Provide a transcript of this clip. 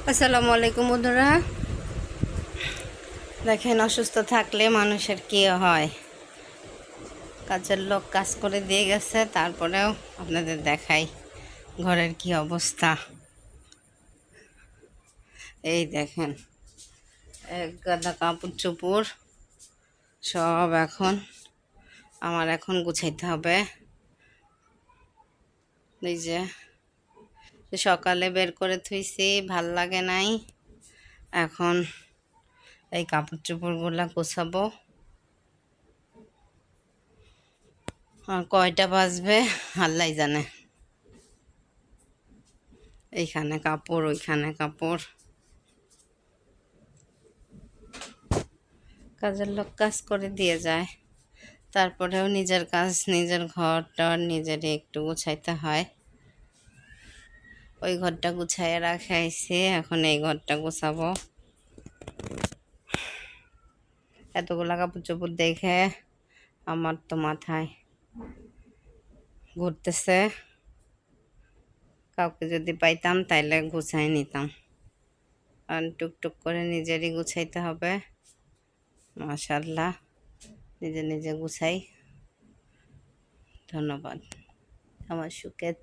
আসসালামু আলাইকুম বন্ধুরা। দেখেন, অসুস্থ থাকলে মানুষের কী হয়। কাজের লোক কাজ করে দিয়ে গেছে, তারপরেও আপনাদের দেখাই ঘরের কি অবস্থা। এই দেখেন, এক গাদা কাপড় চোপড় সব এখন গুছাইতে হবে। এই যে সকালে বের করে থুইছি, ভাল লাগে নাই। এখন এই কাপড় চোপড়গুলা গোছাবো। আর কয়টা বাজবে আল্লাহ জানে। এইখানে কাপড়, ওইখানে কাপড়। কাজের লোক কাজ করে দিয়ে যায়, তারপরেও নিজের কাজ, নিজের ঘরটা নিজেরই একটু গুছাইতে হয়। ওই ঘরটা গুছাইয়ে রাখাইছি, এখন এই ঘরটা গুছাবো। এতগুলা কাপড় চোপড় দেখে আমার তো মাথায় ঘুরতেছে। কাউকে যদি পাইতাম তাইলে গুছাই নিতাম, কারণ টুকটুক করে নিজেরই গুছাইতে হবে। মাশাআল্লাহ, নিজে নিজে গুছাই। ধন্যবাদ আমার সুকেজ।